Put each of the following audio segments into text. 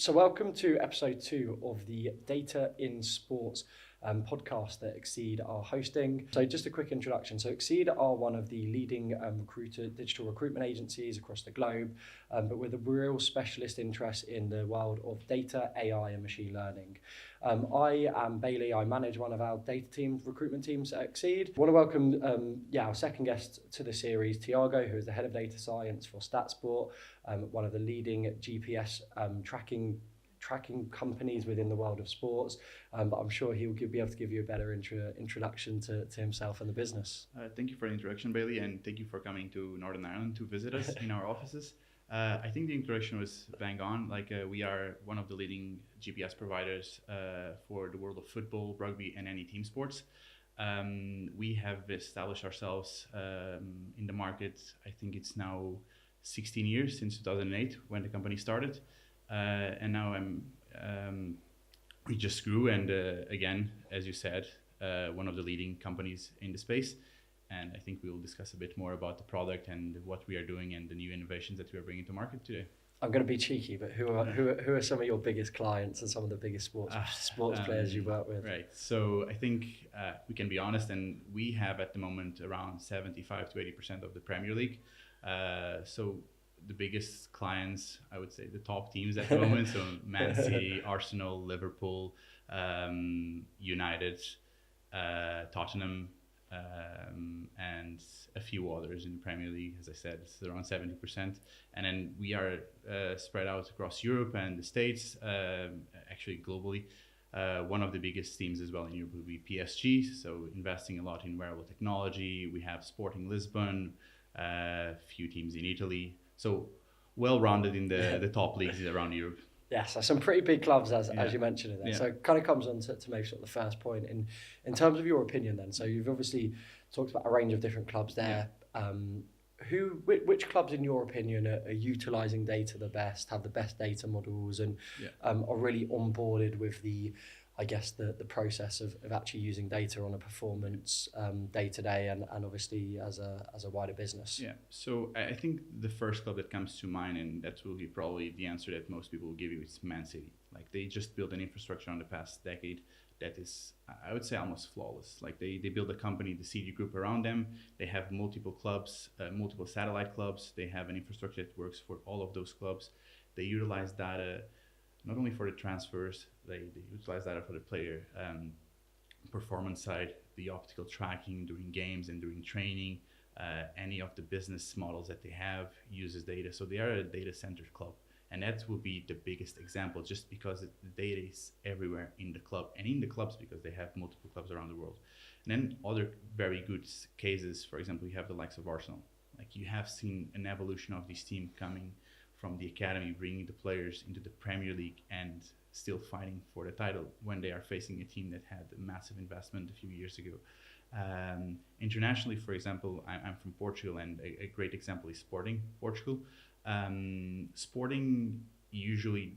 So welcome to episode 2 of the Data in Sports podcast that Xcede are hosting. So just a quick introduction. So Xcede are one of the leading digital recruitment agencies across the globe, but with a real specialist interest in the world of data, AI and machine learning. I am Bailey. I manage one of our data teams, recruitment teams at Xcede. I want to welcome our second guest to the series, Tiago, who is the head of data science for STATSports, one of the leading GPS tracking companies within the world of sports, but I'm sure he'll be able to give you a better introduction to himself and the business. Thank you for the introduction, Bailey, and thank you for coming to Northern Ireland to visit us in our offices. I think the introduction was bang on. We are one of the leading GPS providers for the world of football, rugby, and any team sports. We have established ourselves in the market. I think it's now 16 years since 2008 when the company started. And now we just grew, and again, as you said, one of the leading companies in the space. And I think we will discuss a bit more about the product and what we are doing and the new innovations that we are bringing to market today. I'm going to be cheeky, but who are some of your biggest clients and some of the biggest sports players you work with? Right. So I think we can be honest, and we have at the moment around 75 to 80% of the Premier League. So the biggest clients, I would say the top teams at the moment, so Man City, Arsenal, Liverpool, United, Tottenham, and a few others in the Premier League. As I said, it's around 70%. And then we are spread out across Europe and the States, actually globally. One of the biggest teams as well in Europe would be PSG, so investing a lot in wearable technology. We have Sporting Lisbon, a few teams in Italy. So well-rounded in the top leagues around Europe. Yes, so some pretty big clubs as you mentioned it there. Yeah. So it kind of comes on to maybe sort of the first point in terms of your opinion then. So you've obviously talked about a range of different clubs there. Yeah. Which clubs in your opinion are utilising data the best, have the best data models and are really onboarded with the process of actually using data on a performance day to day and obviously as a wider business? Yeah, so I think the first club that comes to mind, and that will be probably the answer that most people will give you, is Man City. Like, they just built an infrastructure on the past decade that is, I would say, almost flawless. Like, they build a company, the CD Group, around them. They have multiple clubs, multiple satellite clubs. They have an infrastructure that works for all of those clubs. They utilize data not only for the transfers, they utilize data for the player performance side, the optical tracking during games and during training. Any of the business models that they have uses data. So they are a data-centered club. And that will be the biggest example, just because the data is everywhere in the club and in the clubs because they have multiple clubs around the world. And then other very good cases, for example, you have the likes of Arsenal. Like, you have seen an evolution of this team coming from the academy, bringing the players into the Premier League and still fighting for the title when they are facing a team that had a massive investment a few years ago. Internationally, for example, I'm from Portugal, and a great example is Sporting Portugal. Sporting usually,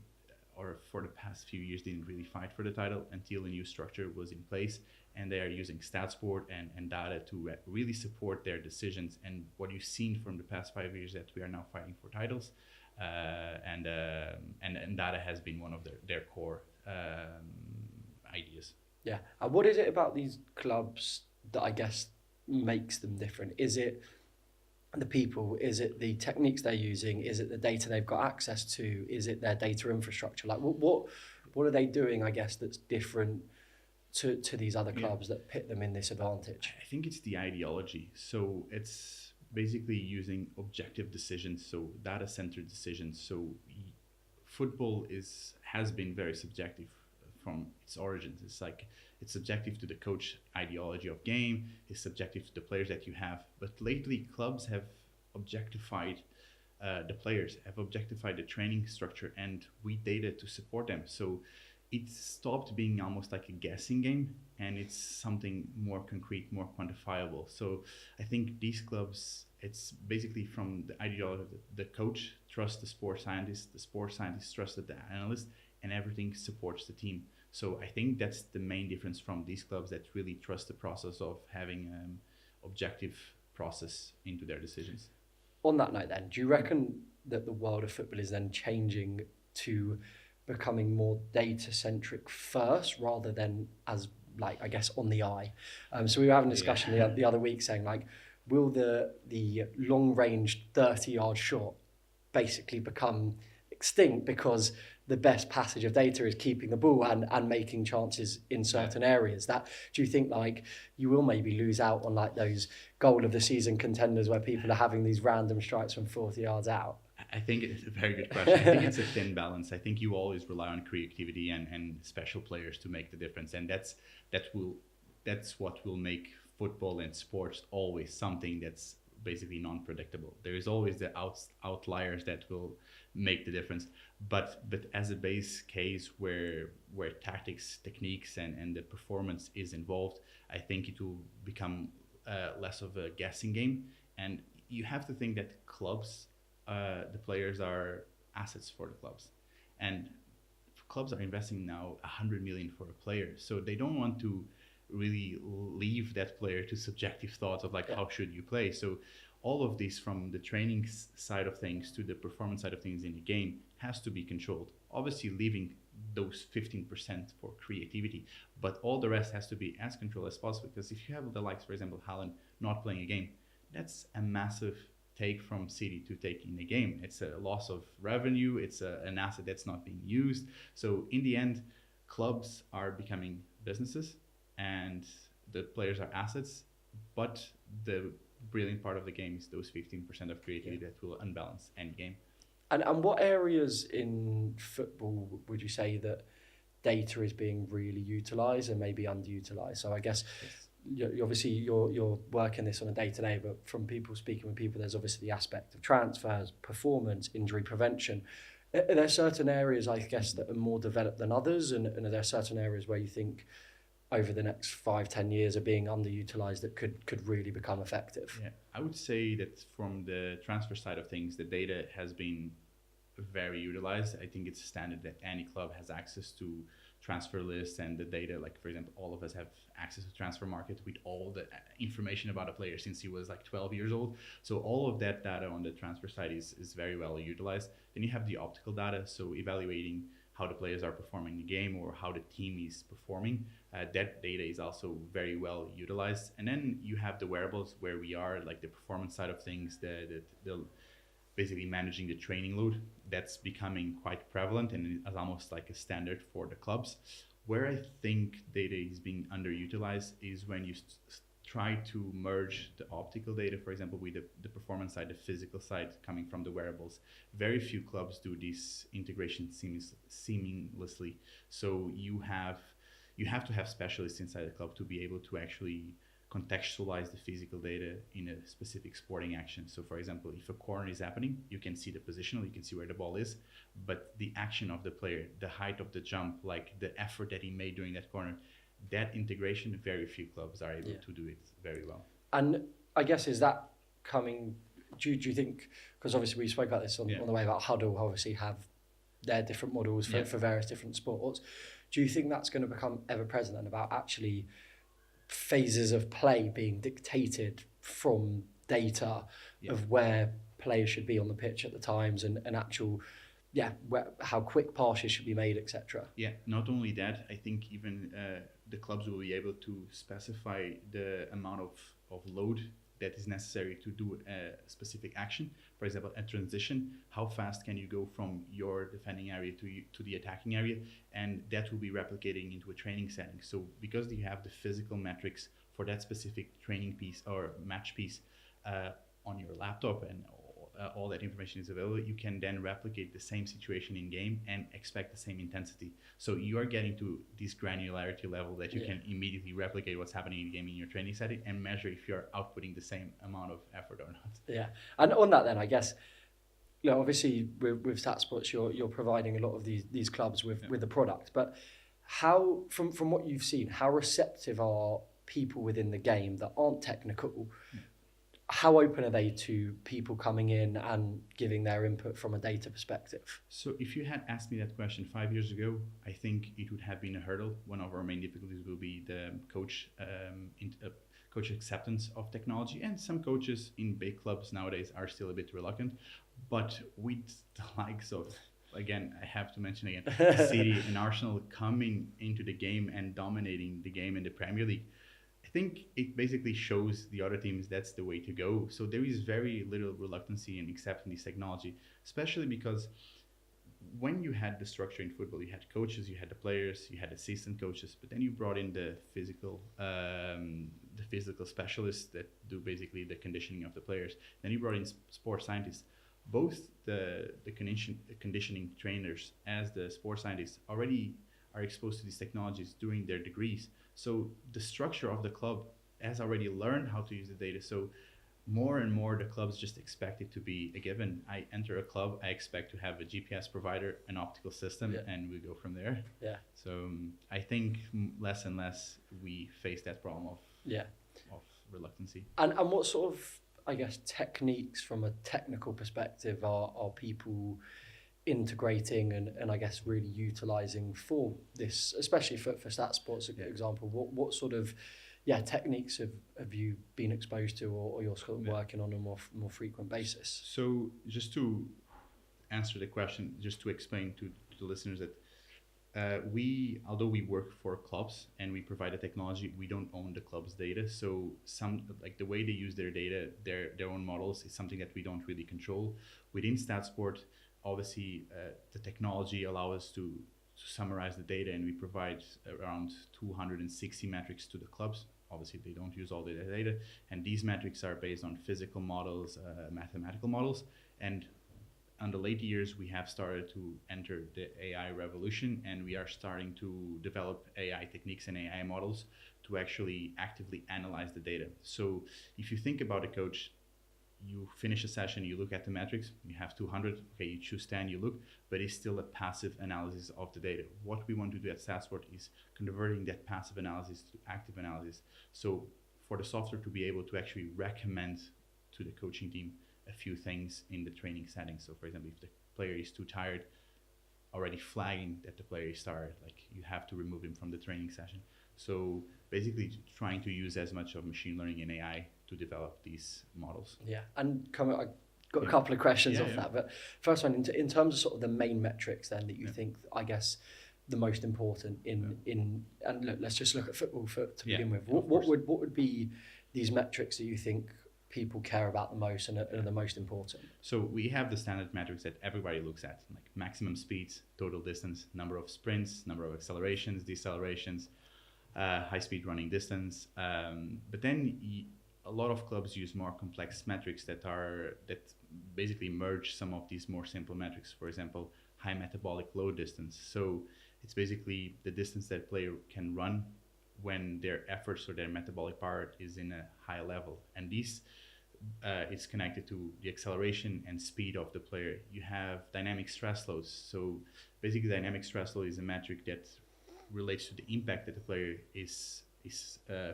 or for the past few years, didn't really fight for the title until a new structure was in place, and they are using STATSports and data to really support their decisions. And what you've seen from the past 5 years that we are now fighting for titles. And data has been one of their core ideas. Yeah. And what is it about these clubs that I guess makes them different? Is it the people? Is it the techniques they're using? Is it the data they've got access to? Is it their data infrastructure? Like, what are they doing, I guess, that's different to these other clubs that pit them in this advantage? I think it's the ideology. So it's basically using objective decisions, so data-centered decisions. So football has been very subjective from its origins. It's subjective to the coach ideology of game, it's subjective to the players that you have. But lately, clubs have objectified the players, have objectified the training structure, and with data to support them. So it stopped being almost like a guessing game, and it's something more concrete, more quantifiable. So I think these clubs, it's basically from the ideology of the coach trusts the sports scientist trusts the analyst, and everything supports the team. So I think that's the main difference from these clubs that really trust the process of having an objective process into their decisions. On that note then, do you reckon that the world of football is then changing to becoming more data centric first rather than as like, I guess, on the eye. So we were having a discussion the other week saying like, will the long range 30-yard shot basically become extinct because the best passage of data is keeping the ball and making chances in certain areas? That, do you think like you will maybe lose out on like those goal of the season contenders where people are having these random strikes from 40 yards out? I think it's a very good question. I think it's a thin balance. I think you always rely on creativity and special players to make the difference, and that's what will make football and sports always something that's basically non-predictable. There is always the outliers that will make the difference, but as a base case where tactics, techniques, and the performance is involved, I think it will become less of a guessing game. And you have to think that clubs, the players are assets for the clubs, and clubs are investing now 100 million for a player, so they don't want to really leave that player to subjective thoughts of like, how should you play? So all of this, from the training side of things to the performance side of things in the game, has to be controlled, obviously leaving those 15% for creativity, but all the rest has to be as controlled as possible, because if you have the likes, for example, Haaland not playing a game, that's a massive take from City to take in the game. It's a loss of revenue, it's an asset that's not being used. So in the end, clubs are becoming businesses and the players are assets, but the brilliant part of the game is those 15% of creativity that will unbalance any game. And what areas in football would you say that data is being really utilised and maybe underutilised? So I guess obviously you're working this on a day-to-day, but from people speaking with people, there's obviously the aspect of transfers, performance, injury prevention. Are there certain areas, I guess, that are more developed than others, and are there certain areas where you think over the next 5-10 years are being underutilized that could really become effective? Yeah, I would say that from the transfer side of things, the data has been very utilized. I think it's a standard that any club has access to transfer lists and the data. Like, for example, all of us have access to transfer market with all the information about a player since he was like 12 years old. So all of that data on the transfer side is very well utilized. Then you have the optical data, so evaluating how the players are performing in the game or how the team is performing. That data is also very well utilized. And then you have the wearables, where we are like the performance side of things, the basically managing the training load. That's becoming quite prevalent and is almost like a standard for the clubs. Where I think data is being underutilized is when you try to merge the optical data, for example, with the performance side, the physical side coming from the wearables. Very few clubs do this integration seamlessly. So you have to have specialists inside the club to be able to actually contextualize the physical data in a specific sporting action. So for example, if a corner is happening, you can see the positional, you can see where the ball is, but the action of the player, the height of the jump, like the effort that he made during that corner, that integration, very few clubs are able to do it very well. And I guess, is that coming, do you think, because obviously we spoke about this on the way about Huddle, obviously have their different models for various different sports. Do you think that's going to become ever present, and about actually phases of play being dictated from data of where players should be on the pitch at the times, and actual how quick passes should be made, etc.? Yeah, not only that, I think even the clubs will be able to specify the amount of load that is necessary to do a specific action. For example, a transition, how fast can you go from your defending area to the attacking area? And that will be replicating into a training setting. So because you have the physical metrics for that specific training piece or match piece on your laptop, and all that information is available, you can then replicate the same situation in game and expect the same intensity. So you are getting to this granularity level that you can immediately replicate what's happening in the game in your training setting and measure if you're outputting the same amount of effort or not. Yeah, and on that then, I guess, obviously with STATSports, you're providing a lot of these clubs with the product, but how, from what you've seen, how receptive are people within the game that aren't technical? How open are they to people coming in and giving their input from a data perspective? So if you had asked me that question 5 years ago, I think it would have been a hurdle. One of our main difficulties will be the coach acceptance of technology, and some coaches in big clubs nowadays are still a bit reluctant. But with the likes of again, I have to mention again, City and Arsenal coming into the game and dominating the game in the Premier League. I think it basically shows the other teams that's the way to go. So there is very little reluctancy in accepting this technology, especially because when you had the structure in football, you had coaches, you had the players, you had assistant coaches, but then you brought in the physical specialists that do basically the conditioning of the players. Then you brought in sports scientists. Both the conditioning trainers as the sports scientists already are exposed to these technologies during their degrees. So the structure of the club has already learned how to use the data. So more and more the clubs just expect it to be a given. I enter a club, I expect to have a GPS provider, an optical system, and we go from there. Yeah. So I think less and less we face that problem of reluctancy. And what sort of, I guess, techniques from a technical perspective are people integrating and I guess really utilising for this, especially for STATSports example? What sort of techniques have you been exposed to or you're sort of working on a more frequent basis? So just to answer the question, just to explain to the listeners that although we work for clubs and we provide the technology, we don't own the club's data. So the way they use their data, their own models is something that we don't really control. Within STATSport, obviously the technology allows us to summarize the data, and we provide around 260 metrics to the clubs. Obviously, they don't use all the data, and these metrics are based on physical models, mathematical models, and in the late years, we have started to enter the AI revolution, and we are starting to develop AI techniques and AI models to actually actively analyze the data. So if you think about a coach, you finish a session, you look at the metrics, you have 200, okay, you choose 10, you look, but it's still a passive analysis of the data. What we want to do at STATSport is converting that passive analysis to active analysis. So for the software to be able to actually recommend to the coaching team a few things in the training setting. So for example, if the player is too tired, already flagging that the player is tired, like you have to remove him from the training session. So basically trying to use as much of machine learning and AI to develop these models. Yeah, and I got a couple of questions off that, but first one, in terms of sort of the main metrics then that you think, I guess, the most important and look, let's just look at football to begin with. What would be these metrics that you think people care about the most and are the most important? So we have the standard metrics that everybody looks at, like maximum speeds, total distance, number of sprints, number of accelerations, decelerations, high speed running distance. But then a lot of clubs use more complex metrics that basically merge some of these more simple metrics. For example, high metabolic load distance. So it's basically the distance that player can run when their efforts or their metabolic power is in a high level. And this is connected to the acceleration and speed of the player. You have dynamic stress loads. So basically dynamic stress load is a metric that relates to the impact that the player is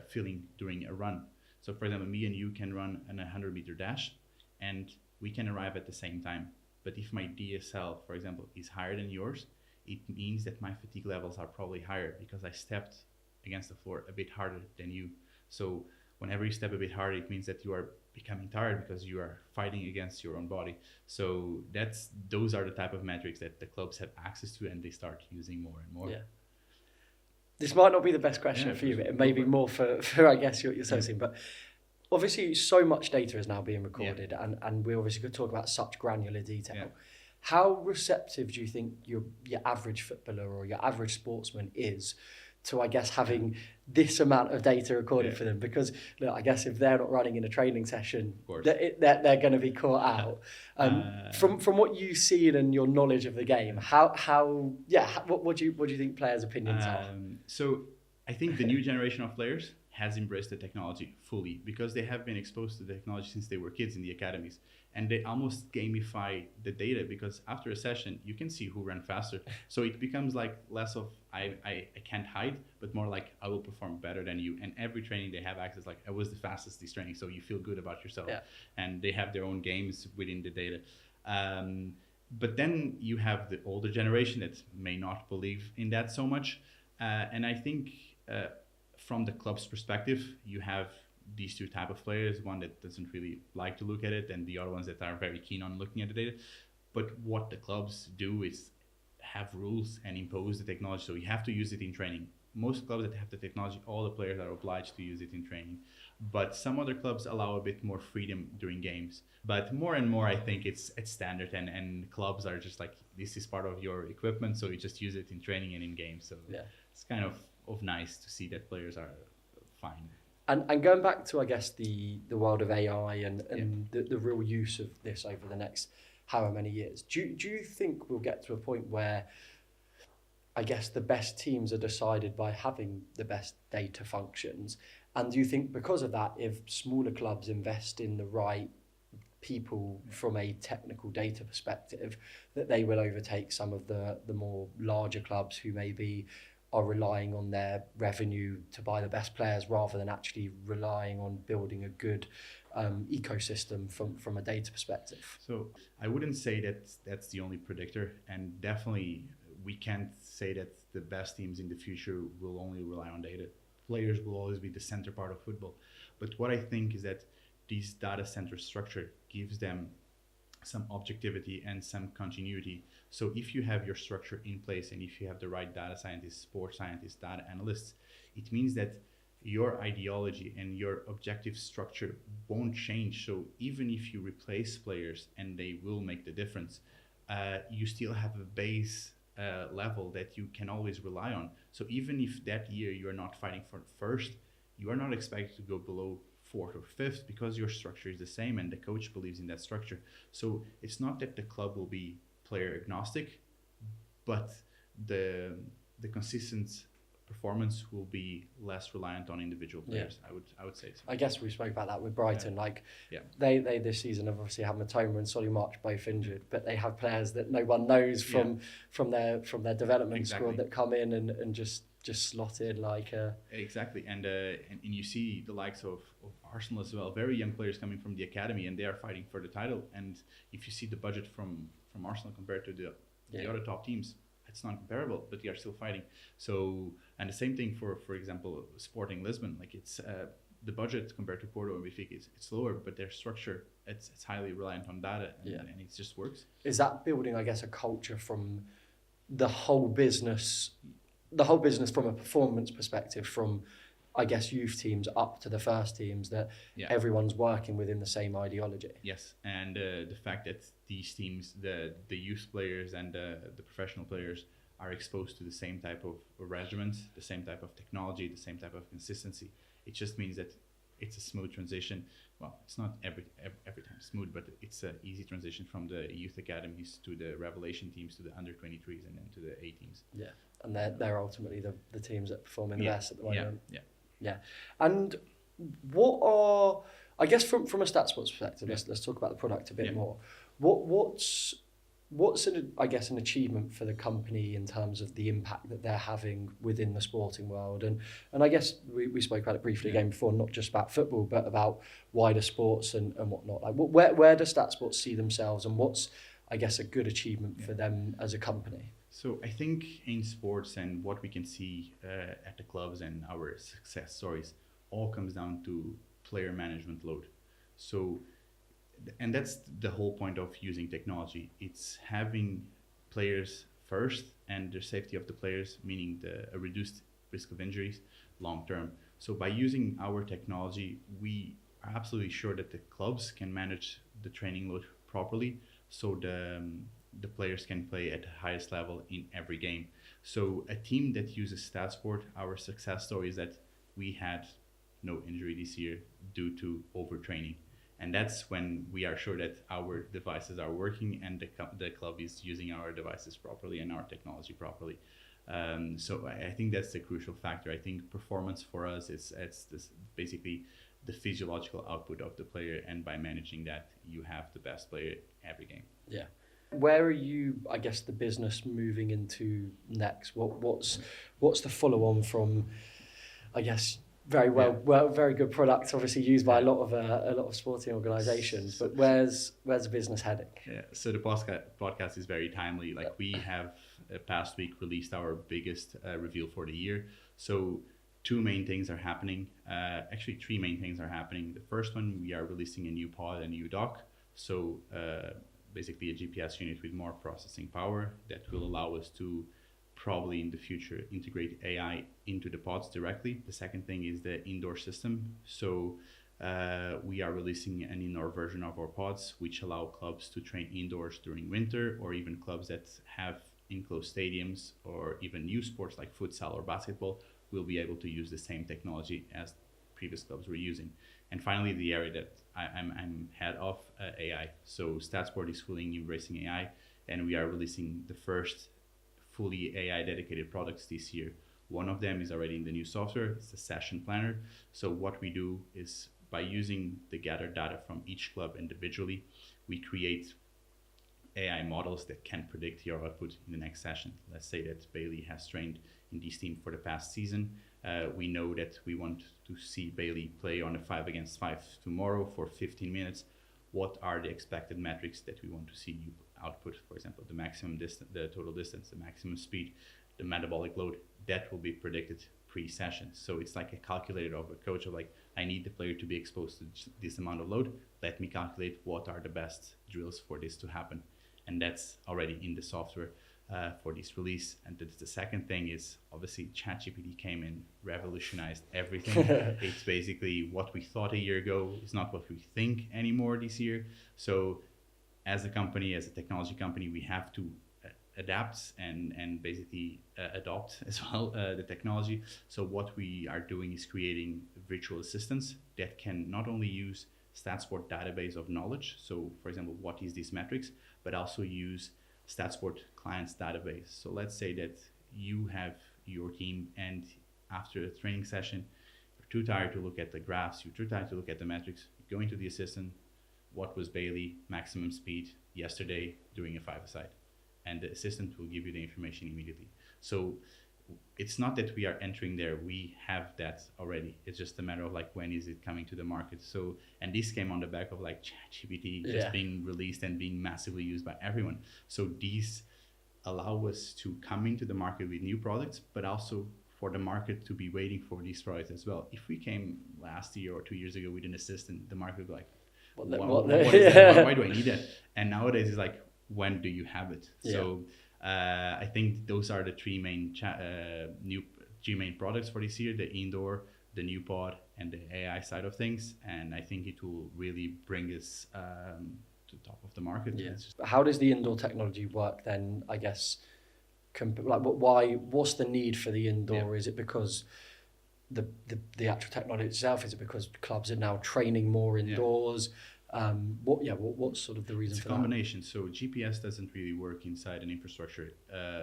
feeling during a run. So for example, me and you can run an 100-meter dash and we can arrive at the same time. But if my DSL, for example, is higher than yours, it means that my fatigue levels are probably higher because I stepped against the floor a bit harder than you. So whenever you step a bit harder, it means that you are becoming tired because you are fighting against your own body. So those are the type of metrics that the clubs have access to and they start using more and more. Yeah. This might not be the best question for you, but it may be more for I guess, your associate. But obviously, so much data is now being recorded, and we obviously could talk about such granular detail. Yeah. How receptive do you think your average footballer or your average sportsman is to, I guess, having this amount of data recorded for them? Because look, I guess if they're not running in a training session, they're going to be caught out. From what you've seen and your knowledge of the game, what do you think players' opinions are? So I think the new generation of players has embraced the technology fully because they have been exposed to the technology since they were kids in the academies. And they almost gamify the data because after a session, you can see who ran faster. So it becomes like less of I can't hide, but more like I will perform better than you. And every training they have access, like I was the fastest this training. So you feel good about yourself. Yeah. And they have their own games within the data. But then you have the older generation that may not believe in that so much. And I think from the club's perspective, you have these two type of players, one that doesn't really like to look at it and the other ones that are very keen on looking at the data. But what the clubs do is have rules and impose the technology. So you have to use it in training. Most clubs that have the technology, all the players are obliged to use it in training. But some other clubs allow a bit more freedom during games. But more and more, I think it's standard, and clubs are just like, this is part of your equipment, so you just use it in training and in games. So it's kind of nice to see that players are fine. And going back to, I guess, the world of AI and the real use of this over the next however many years, do you think we'll get to a point where, I guess, the best teams are decided by having the best data functions? And do you think because of that, if smaller clubs invest in the right people from a technical data perspective, that they will overtake some of the more larger clubs who maybe are relying on their revenue to buy the best players rather than actually relying on building a good ecosystem from a data perspective? So I wouldn't say that that's the only predictor, and definitely we can't say that the best teams in the future will only rely on data. Players will always be the center part of football. But what I think is that this data center structure gives them some objectivity and some continuity. So if you have your structure in place, and if you have the right data scientists, sports scientists, data analysts, it means that your ideology and your objective structure won't change. So even if you replace players, and they will make the difference, you still have a base level that you can always rely on. So even if that year you are not fighting for first, you are not expected to go below fourth or fifth, because your structure is the same and the coach believes in that structure. So it's not that the club will be player agnostic, but the consistent performance will be less reliant on individual players. I would say so. I guess we spoke about that with Brighton. They this season have obviously had Matoma and Solly March both injured, but they have players that no one knows from their development squad that come in and just slot in like exactly. And you see the likes of Arsenal as well, very young players coming from the academy, and they are fighting for the title. And if you see the budget from Arsenal compared to the other top teams, it's not comparable, but they are still fighting. So, and the same thing for example, Sporting Lisbon. Like, it's the budget compared to Porto and Benfica, it's lower, but their structure, it's highly reliant on data, and it just works. Is that building, I guess, a culture from the whole business from a performance perspective, from, I guess, youth teams up to the first teams, that everyone's working within the same ideology? Yes, and the fact that these teams, the youth players and the professional players, are exposed to the same type of regiment, the same type of technology, the same type of consistency, it just means that it's a smooth transition. Well, it's not every time smooth, but it's an easy transition from the youth academies to the revelation teams, to the under-23s, and then to the A teams. Yeah, and they're ultimately the teams that perform in the best at the moment. Yeah. And what are, I guess, from a STATSports perspective, let's talk about the product a bit more. What's an achievement for the company in terms of the impact that they're having within the sporting world? And I guess we spoke about it briefly again before, not just about football, but about wider sports and whatnot. Like, where does STATSports see themselves, and what's, I guess, a good achievement for them as a company? So I think in sports, and what we can see at the clubs and our success stories, all comes down to player management load. So, and that's the whole point of using technology. It's having players first and the safety of the players, meaning a reduced risk of injuries long term. So by using our technology, we are absolutely sure that the clubs can manage the training load properly, so the players can play at the highest level in every game. So a team that uses STATSport, our success story is that we had no injury this year due to overtraining. And that's when we are sure that our devices are working and the club is using our devices properly and our technology properly. So I think that's the crucial factor. I think performance for us it's this basically the physiological output of the player, and by managing that, you have the best player every game. Yeah. Where are you, I guess, the business moving into next? What's the follow-on from, I guess, very good product, obviously used by a lot of sporting organisations, but where's the business heading? Yeah, so the podcast is very timely. Like, we have past week released our biggest reveal for the year. So two main things are happening. Actually, three main things are happening. The first one, we are releasing a new pod, a new doc. So basically a GPS unit with more processing power that will allow us to probably in the future integrate AI into the pods directly. The second thing is the indoor system. So we are releasing an indoor version of our pods, which allow clubs to train indoors during winter, or even clubs that have enclosed stadiums, or even new sports like futsal or basketball will be able to use the same technology as previous clubs were using. And finally, the area that I'm head of, AI. So STATSports is fully embracing AI, and we are releasing the first fully AI dedicated products this year. One of them is already in the new software. It's the session planner. So what we do is by using the gathered data from each club individually, we create AI models that can predict your output in the next session. Let's say that Bailey has trained in this team for the past season. We know that we want to see Bailey play on a 5 against 5 tomorrow for 15 minutes. What are the expected metrics that we want to see you output? For example, the maximum distance, the total distance, the maximum speed, the metabolic load. That will be predicted pre-session. So it's like a calculator of a coach of like, I need the player to be exposed to this amount of load. Let me calculate what are the best drills for this to happen. And that's already in the software for this release. And the second thing is obviously ChatGPT came in, revolutionized everything. It's basically what we thought a year ago is not what we think anymore this year. So as a company, as a technology company, we have to adapt and basically adopt as well the technology. So what we are doing is creating virtual assistants that can not only use STATSports database of knowledge. So for example, what is these metrics, but also use STATSports clients database. So let's say that you have your team and after a training session, you're too tired to look at the graphs, you're too tired to look at the metrics, you go into the assistant, what was Bailey maximum speed yesterday during a 5-a-side? And the assistant will give you the information immediately. So it's not that we are entering there, we have that already. It's just a matter of like, when is it coming to the market? So, and this came on the back of like ChatGPT just being released and being massively used by everyone. So these allow us to come into the market with new products, but also for the market to be waiting for these products as well. If we came last year or 2 years ago with an assistant, the market would be like, what is that? Why do I need that? And nowadays it's like, when do you have it? Yeah. So I think those are the three main main products for this year: the indoor, the new pod, and the AI side of things. And I think it will really bring us to the top of the market. Yeah. How does the indoor technology work then? I guess, what's the need for the indoor? Yeah. Is it because the actual technology itself? Is it because clubs are now training more indoors? Yeah. What's sort of the reason for that? It's a combination. So GPS doesn't really work inside an infrastructure.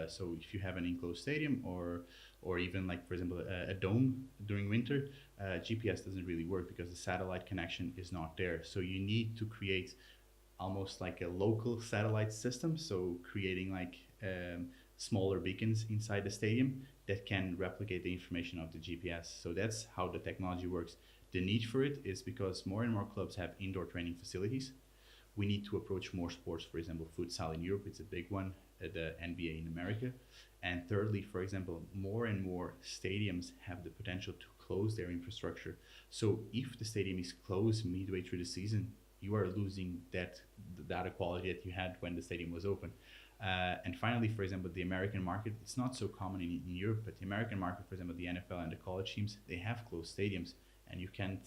So if you have an enclosed stadium or even like, for example, a dome during winter, GPS doesn't really work because the satellite connection is not there. So you need to create almost like a local satellite system. So creating like smaller beacons inside the stadium that can replicate the information of the GPS. So that's how the technology works. The need for it is because more and more clubs have indoor training facilities. We need to approach more sports. For example, futsal in Europe, it's a big one, the NBA in America. And thirdly, for example, more and more stadiums have the potential to close their infrastructure. So if the stadium is closed midway through the season, you are losing the data quality that you had when the stadium was open. And finally, for example, the American market, it's not so common in Europe, but the American market, for example, the NFL and the college teams, they have closed stadiums. And you can't,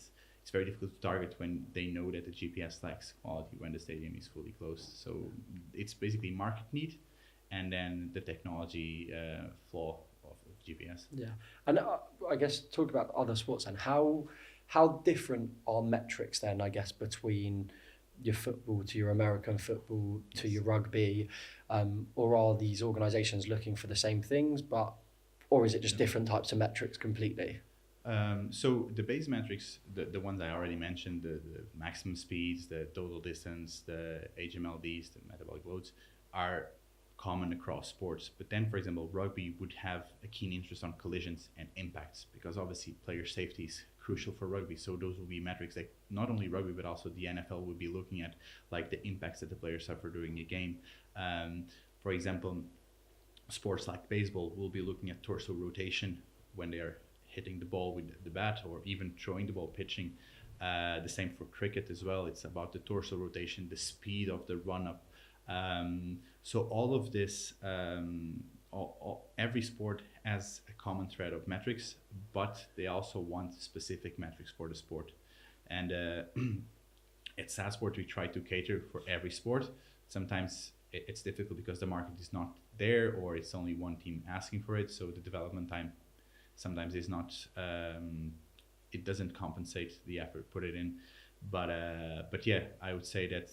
it's very difficult to target when they know that the GPS lacks quality when the stadium is fully closed. So it's basically market need and then the technology flaw of GPS. Yeah. And I guess talk about other sports and how different are metrics then, I guess, between your football to your American football to your rugby, or are these organizations looking for the same things, or is it just different types of metrics completely? So the base metrics, the ones I already mentioned, the maximum speeds, the total distance, the HMLDs, the metabolic loads, are common across sports. But then, for example, rugby would have a keen interest on collisions and impacts because obviously player safety is crucial for rugby. So those will be metrics that not only rugby, but also the NFL would be looking at, like the impacts that the players suffer during a game. For example, sports like baseball will be looking at torso rotation when they are hitting the ball with the bat or even throwing the ball, pitching. The same for cricket as well. It's about the torso rotation, the speed of the run up, So all of this, every sport has a common thread of metrics, but they also want specific metrics for the sport. And at STATSports, we try to cater for every sport. Sometimes it's difficult because the market is not there, or it's only one team asking for it. So the development time sometimes is not, it doesn't compensate the effort put it in. But yeah, I would say that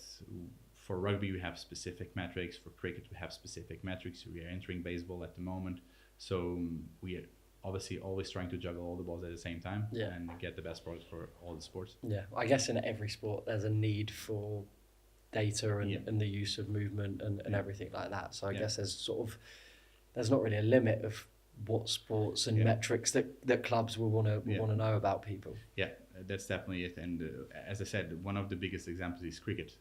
for rugby we have specific metrics. For cricket we have specific metrics. We are entering baseball at the moment, so we are obviously always trying to juggle all the balls at the same time and get the best product for all the sports. Yeah, I guess in every sport there's a need for data and the use of movement and everything like that. So I guess there's not really a limit of what sports and metrics that clubs will want to know about people. Yeah, that's definitely it. And as I said, one of the biggest examples is cricket.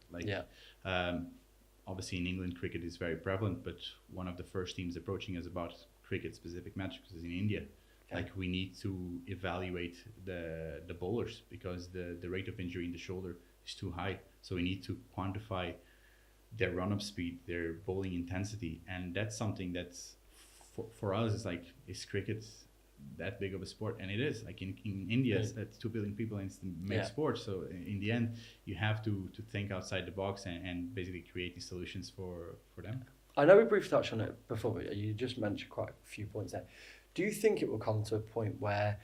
Obviously in England cricket is very prevalent, but one of the first teams approaching us about cricket specific metrics is in India. Okay. Like we need to evaluate the bowlers because the rate of injury in the shoulder is too high. So we need to quantify their run-up speed, their bowling intensity, and that's something that's for us is like, is cricket that big of a sport? And it is. Like in India, that's 2 billion people and it's the main sport. So in the end, you have to think outside the box and basically create these solutions for them. I know we briefly touched on it before, but you just mentioned quite a few points there. Do you think it will come to a point where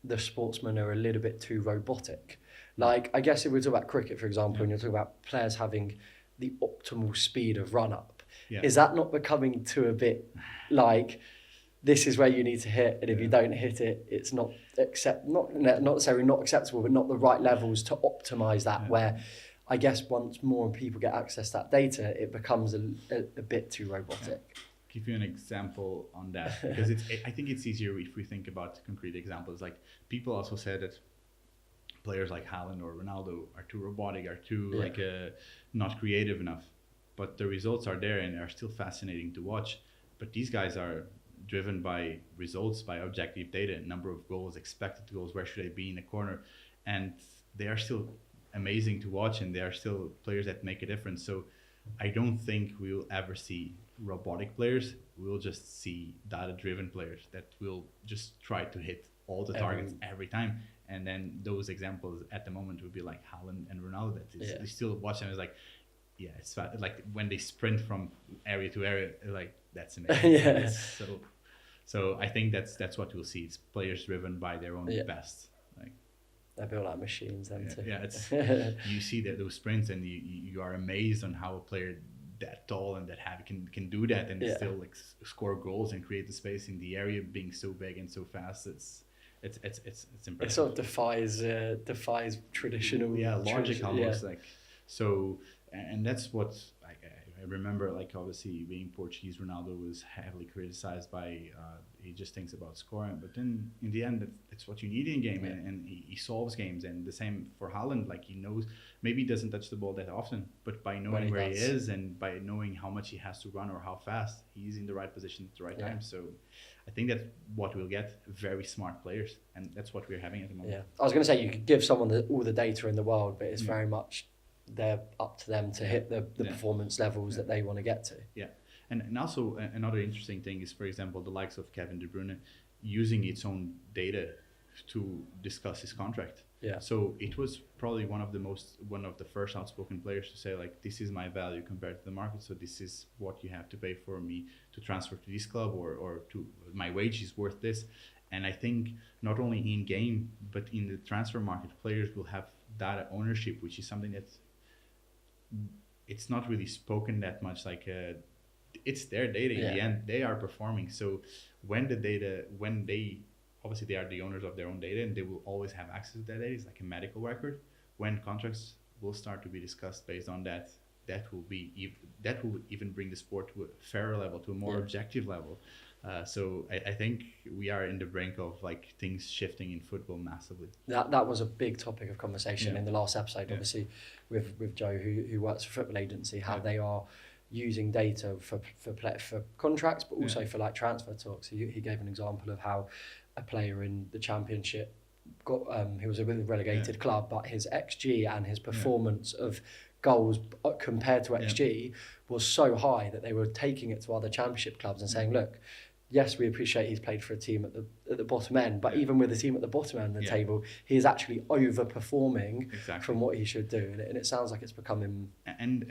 the sportsmen are a little bit too robotic? Like, I guess if we talk about cricket, for example, and you're talking about players having the optimal speed of run-up, is that not becoming to a bit like, this is where you need to hit, and if you don't hit it, it's not necessarily not acceptable, but not the right levels to optimize that, where I guess once more people get access to that data, it becomes a bit too robotic. Give you an example on that, because I think it's easier if we think about concrete examples. Like people also said that players like Haaland or Ronaldo are too robotic, are too not creative enough, but the results are there and are still fascinating to watch. But these guys are driven by results, by objective data, number of goals, expected goals, where should I be in the corner, and they are still amazing to watch, and they are still players that make a difference. So I don't think we'll ever see robotic players. We'll just see data-driven players that will just try to hit all the targets every time. And then those examples at the moment would be like Haaland and Ronaldo. You still watch them as like, it's like when they sprint from area to area, like that's amazing. So I think that's what we'll see. It's players driven by their own best. Like they're built like machines then too. Yeah, it's you see those sprints and you are amazed on how a player that tall and that heavy can do that and still like score goals and create the space in the area, being so big and so fast. It's impressive. It sort of defies traditional logic almost. Like so, and that's what I remember. Like obviously being Portuguese, Ronaldo was heavily criticized by he just thinks about scoring, but then in the end it's what you need in a game, and he solves games. And the same for Haaland. Like he knows, maybe he doesn't touch the ball that often, but by knowing where he is and by knowing how much he has to run or how fast, he's in the right position at the right time. So I think that's what we'll get, very smart players, and that's what we're having at the moment. I was going to say, you could give someone all the data in the world, but it's very much they're up to them to hit the performance levels that they want to get to. And also another interesting thing is, for example, the likes of Kevin De Bruyne using its own data to discuss his contract. So it was probably one of the first outspoken players to say, like, this is my value compared to the market, so this is what you have to pay for me to transfer to this club, or to my wage is worth this. And I think not only in game but in the transfer market, players will have data ownership, which is something that it's not really spoken that much. Like it's their data in the end, they are performing. So when they obviously they are the owners of their own data and they will always have access to that data. It's like a medical record. When contracts will start to be discussed based on that, that will even bring the sport to a fairer level, to a more objective level. So I think we are in the brink of like things shifting in football massively. That was a big topic of conversation in the last episode, obviously with Joe, who works for football agency, how they are using data for contracts, but also for like transfer talks. He gave an example of how a player in the championship he was with a relegated club, but his XG and his performance of goals compared to XG was so high that they were taking it to other championship clubs and saying, look, yes, we appreciate he's played for a team at the bottom end, but even with a team at the bottom end of the table, he is actually overperforming from what he should do, and it sounds like it's becoming. And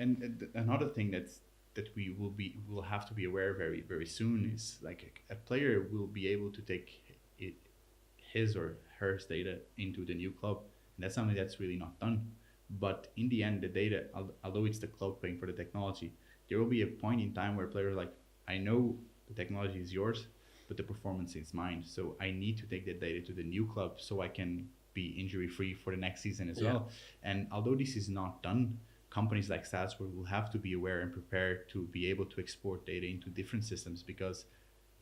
another thing that we will have to be aware very very soon is like a player will be able to take his or her data into the new club, and that's something that's really not done. But in the end, the data, although it's the club paying for the technology, there will be a point in time where players are like, I know the technology is yours, but the performance is mine. So I need to take that data to the new club so I can be injury free for the next season as well. And although this is not done, companies like STATSports will have to be aware and prepared to be able to export data into different systems, because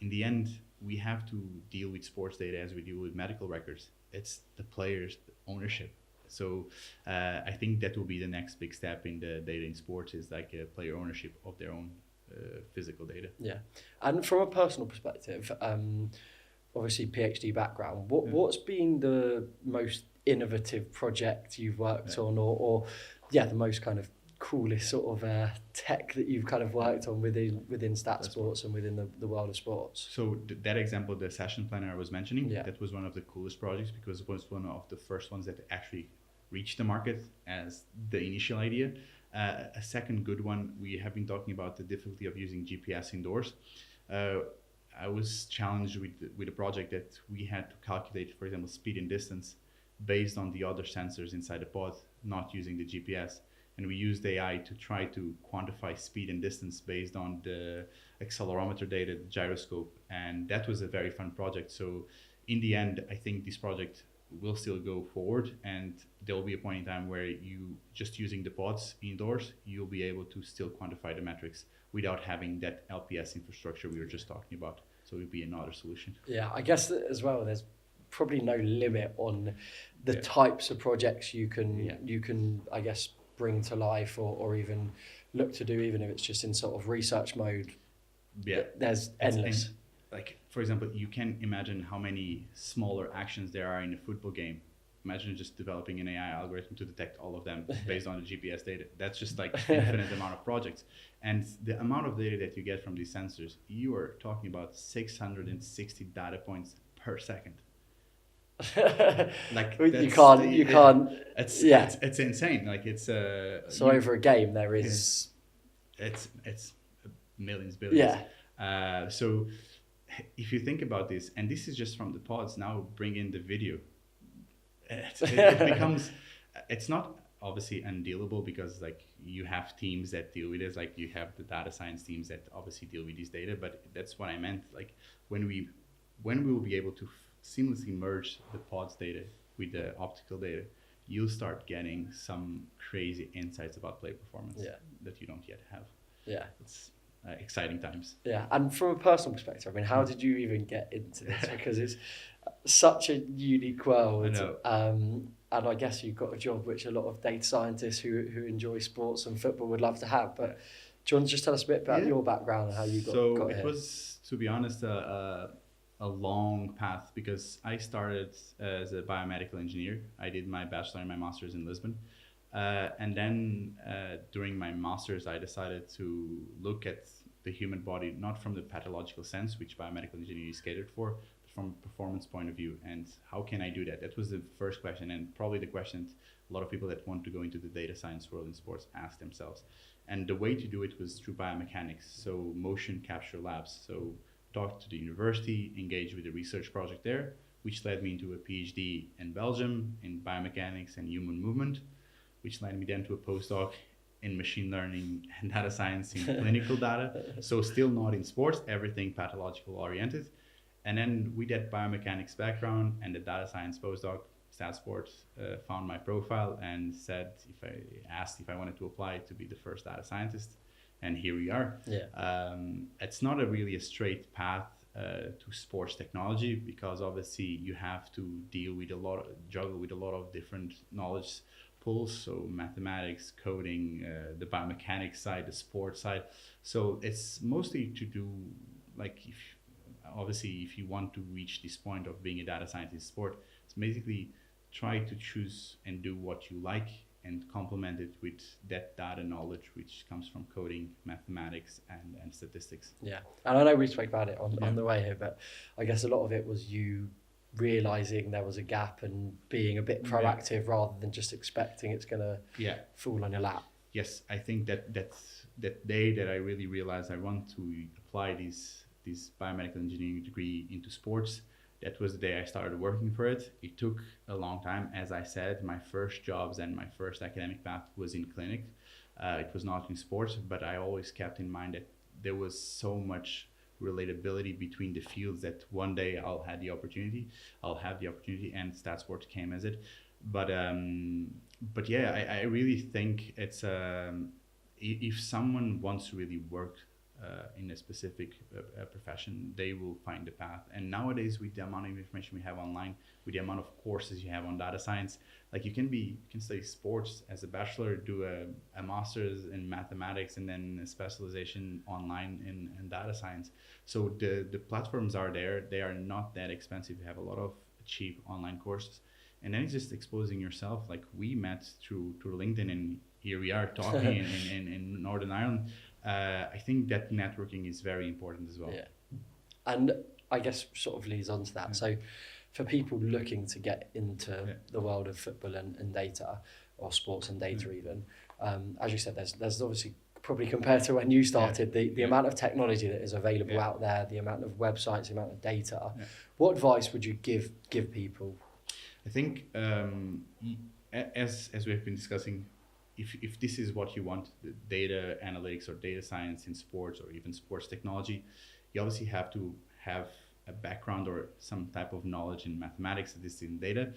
in the end, we have to deal with sports data as we deal with medical records. It's the players' ownership. So I think that will be the next big step in the data in sports, is like a player ownership of their own physical data. Yeah, and from a personal perspective, obviously PhD background, what's been the most innovative project you've worked on, or the most kind of coolest sort of tech that you've kind of worked on within STATSports and within the world of sports? So that example, the session planner I was mentioning, that was one of the coolest projects, because it was one of the first ones that actually reached the market as the initial idea. A second good one, we have been talking about the difficulty of using GPS indoors. I was challenged with a project that we had to calculate, for example, speed and distance based on the other sensors inside the pod, not using the GPS. And we used AI to try to quantify speed and distance based on the accelerometer data, the gyroscope. And that was a very fun project. So in the end, I think this project will still go forward, and there will be a point in time where you just using the pods indoors, you'll be able to still quantify the metrics without having that LPS infrastructure we were just talking about. So it would be another solution. Yeah, I guess that as well, there's probably no limit on the types of projects you can I guess bring to life or even look to do, even if it's just in sort of research mode. Yeah, there's endless. Like, for example, you can imagine how many smaller actions there are in a football game. Imagine just developing an AI algorithm to detect all of them based on the GPS data. That's just like infinite amount of projects. And the amount of data that you get from these sensors, you are talking about 660 data points per second. Like you can't. It's insane. Like it's so over a game there is. It's millions, billions. Yeah. So if you think about this, and this is just from the pods, now bring in the video. It becomes, it's not obviously undealable, because like you have teams that deal with it, like you have the data science teams that obviously deal with this data, but that's what I meant. Like when we will be able to seamlessly merge the pods data with the optical data, you'll start getting some crazy insights about play performance that you don't yet have. Yeah. It's exciting times. Yeah, and from a personal perspective, I mean, how did you even get into this? Because it's such a unique world. I know. And I guess you've got a job which a lot of data scientists who enjoy sports and football would love to have. But do you want to just tell us a bit about your background and how you got here? So it was, to be honest, a long path, because I started as a biomedical engineer. I did my bachelor and my master's in Lisbon. And then during my master's, I decided to look at the human body, not from the pathological sense, which biomedical engineering is catered for, but from a performance point of view. And how can I do that? That was the first question, and probably the question a lot of people that want to go into the data science world in sports ask themselves. And the way to do it was through biomechanics, so motion capture labs. So talked to the university, engaged with the research project there, which led me into a PhD in Belgium in biomechanics and human movement, which led me then to a postdoc in machine learning and data science in clinical data. So still not in sports, everything pathological oriented. And then with that biomechanics background and the data science postdoc, STATSports found my profile and asked if I wanted to apply to be the first data scientist. And here we are. Yeah. It's not really a straight path to sports technology, because obviously you have to juggle with a lot of different knowledge pools, so mathematics, coding, the biomechanics side, the sports side. So it's mostly to do, like, if you want to reach this point of being a data scientist in sport, it's basically try to choose and do what you like and complement it with that data knowledge which comes from coding, mathematics, and statistics. Yeah, and I know we spoke about it on the way here, but I guess a lot of it was you realizing there was a gap and being a bit proactive rather than just expecting it's going to fall on your lap. Yes, I think that day that I really realized I want to apply this biomedical engineering degree into sports, that was the day I started working for it. It took a long time. As I said, my first jobs and my first academic path was in clinic. It was not in sports, but I always kept in mind that there was so much relatability between the fields that one day I'll have the opportunity, and STATSports came as it. But yeah, I really think it's if someone wants to really work in a specific profession, they will find the path. And nowadays, with the amount of information we have online, with the amount of courses you have on data science, like you can study sports as a bachelor, do a master's in mathematics, and then a specialization online in data science. So the platforms are there. They are not that expensive. You have a lot of cheap online courses. And then it's just exposing yourself. Like we met through LinkedIn, and here we are talking in Northern Ireland. I think that networking is very important as well. Yeah, and I guess sort of leads on to that. So for people looking to get into the world of football and data, or sports and data even, as you said, there's obviously, probably compared to when you started, the amount of technology that is available out there, the amount of websites, the amount of data. What advice would you give people? I think as we have been discussing, if this is what you want, the data analytics or data science in sports or even sports technology, you obviously have to have a background or some type of knowledge in mathematics, statistics, and data,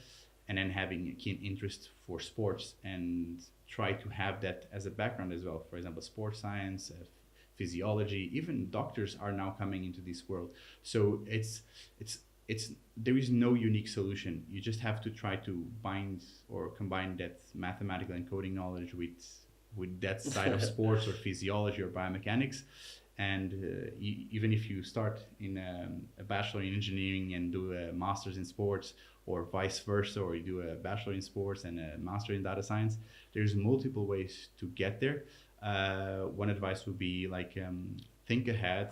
and then having a keen interest for sports and try to have that as a background as well. For example, sports science, physiology, even doctors are now coming into this world. So there is no unique solution. You just have to try to bind or combine that mathematical and coding knowledge with that side of sports or physiology or biomechanics. And even if you start in a bachelor in engineering and do a master's in sports, or vice versa, or you do a bachelor in sports and a master in data science, there's multiple ways to get there. One advice would be like think ahead,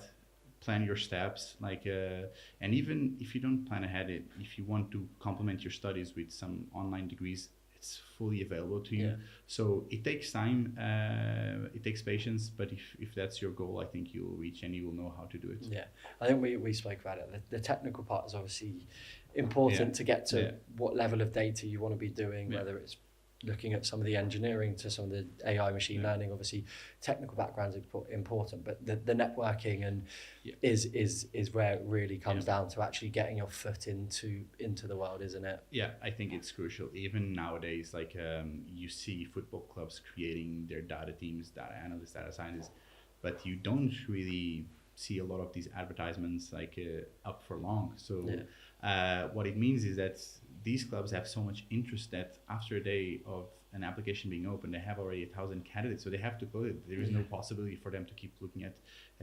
plan your steps, and even if you don't plan ahead, if you want to complement your studies with some online degrees, it's fully available to you. So it takes time, it takes patience, but if that's your goal, I think you will reach and you will know how to do it. Yeah, I think we spoke about it. The technical part is obviously important to get to what level of data you want to be doing, whether it's looking at some of the engineering to some of the AI machine learning. Obviously technical backgrounds are important, but the networking and is where it really comes down to actually getting your foot into the world, isn't it? Yeah, I think it's crucial. Even nowadays, you see football clubs creating their data teams, data analysts, data scientists, but you don't really see a lot of these advertisements up for long. So what it means is that these clubs have so much interest that after a day of an application being open, they have already 1,000 candidates. So they have to code it. There is no possibility for them to keep looking at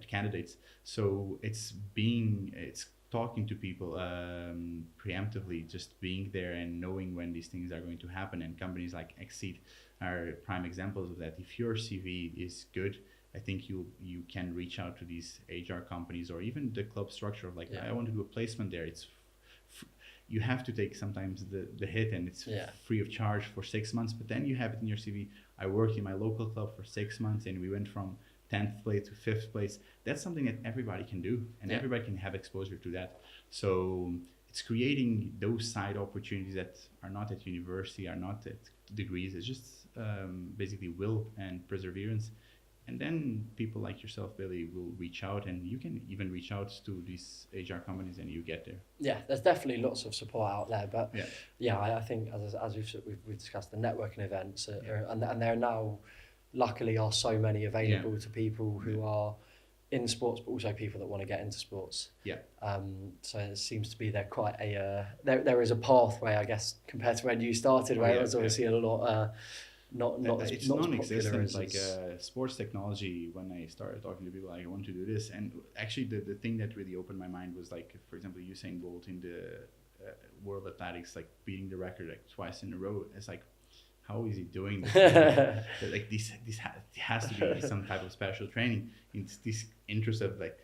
candidates. So it's talking to people preemptively, just being there and knowing when these things are going to happen. And companies like Xcede are prime examples of that. If your CV is good, I think you can reach out to these HR companies or even the club structure of I want to do a placement there. It's you have to take sometimes the hit, and it's free of charge for 6 months, but then you have it in your CV. I worked in my local club for 6 months and we went from 10th place to 5th place. That's something that everybody can do, and everybody can have exposure to that. So it's creating those side opportunities that are not at university, are not at degrees. It's just basically will and perseverance. And then people like yourself, Billy, will reach out, and you can even reach out to these HR companies and you get there. Yeah, there's definitely lots of support out there. But I think as we've discussed, the networking events, and there are now, luckily, are so many available to people who are in sports, but also people that want to get into sports. So it seems to be there quite there is a pathway, I guess, compared to when you started, where it was obviously a lot... it's non-existent. Sports technology, when I started talking to people, I want to do this, and actually the thing that really opened my mind was for example, Usain Bolt in the World Athletics, beating the record twice in a row. It's how is he doing this? Like this has to be some type of special training. It's this interest of like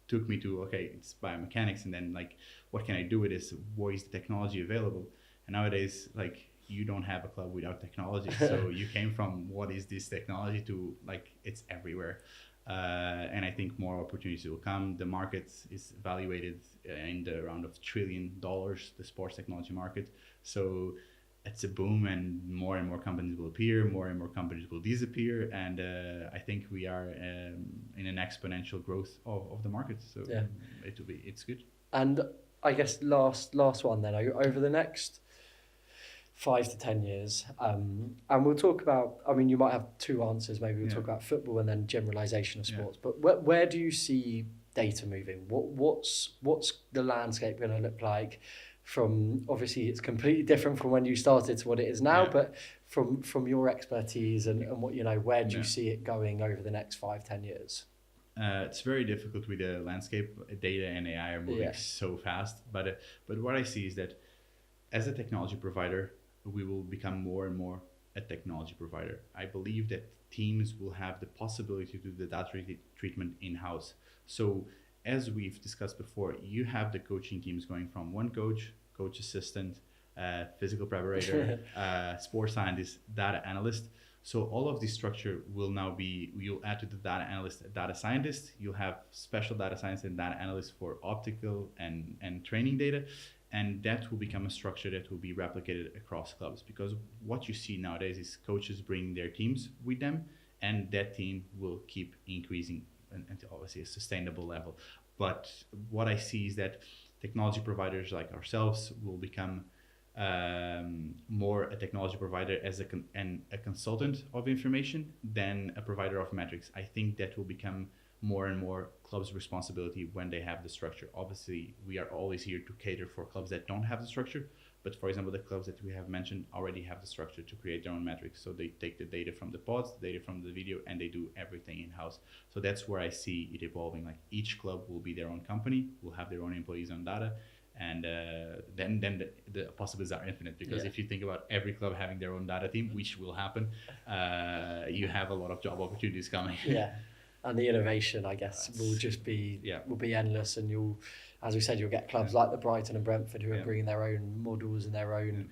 took me to, okay, it's biomechanics, and then like, what can I do with this? What is the technology available? And nowadays, like, you don't have a club without technology. So you came from what is this technology to like it's everywhere. And I think more opportunities will come. The market is evaluated in the round of $1 trillion, the sports technology market. So it's a boom, and more companies will appear, more and more companies will disappear, and I think we are in an exponential growth of the market. So it's good. And I guess last one then, over the next 5 to 10 years, and we'll talk about, I mean, you might have two answers, maybe we'll talk about football and then generalization of sports, but where do you see data moving? What's the landscape going to look like? From, obviously it's completely different from when you started to what it is now, but from your expertise and what, you know, where do you see it going over the next 5-10 years? It's very difficult with the landscape. Data and AI are moving so fast, but what I see is that as a technology provider, we will become more and more a technology provider. I believe that teams will have the possibility to do the data treatment in-house. So as we've discussed before, you have the coaching teams going from one coach, coach assistant, physical preparator, sports scientist, data analyst. So all of this structure will now be, you'll add to the data analyst, a data scientist. You'll have special data science and data analysts for optical and training data. And that will become a structure that will be replicated across clubs, because what you see nowadays is coaches bring their teams with them, and that team will keep increasing until obviously a sustainable level. But what I see is that technology providers like ourselves will become more a technology provider as a consultant of information than a provider of metrics. I think that will become more and more clubs' responsibility when they have the structure. Obviously, we are always here to cater for clubs that don't have the structure. But for example, the clubs that we have mentioned already have the structure to create their own metrics. So they take the data from the pods, the data from the video, and they do everything in-house. So that's where I see it evolving. Like each club will be their own company, will have their own employees on data, and then the possibilities are infinite. Because if you think about every club having their own data team, which will happen, you have a lot of job opportunities coming. And the innovation, I guess, will just be will be endless, and you'll, as we said, you'll get clubs like the Brighton and Brentford who are bringing their own models and their own,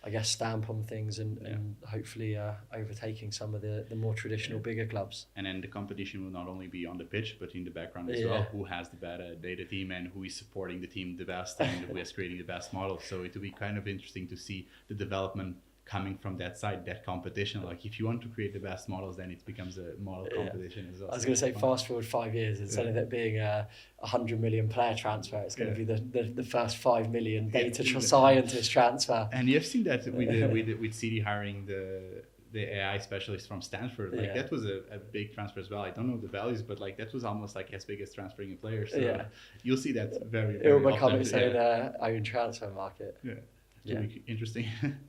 I guess, stamp on things, and hopefully overtaking some of the more traditional bigger clubs. And then the competition will not only be on the pitch, but in the background as well. Who has the better data team, and who is supporting the team the best, and who is creating the best model. So it will be kind of interesting to see the development coming from that side, that competition. Like if you want to create the best models, then it becomes a model competition as well. I was going to say, fast forward 5 years, instead of it being a 100 million player transfer, it's going to be the first 5 million data scientist transfer. And you've seen that with Xcede hiring the AI specialist from Stanford. Like that was a big transfer as well. I don't know the values, but like that was almost like as big as transferring a player. So you'll see that very, very it will become often. its own transfer market. It'll be interesting.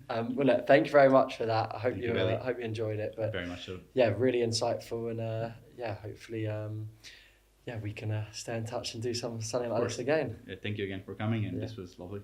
Well, look, thank you very much for that. I hope you enjoyed it. But very much so. Yeah, really insightful, and hopefully, we can stay in touch and do something like this again. Thank you again for coming, and this was lovely.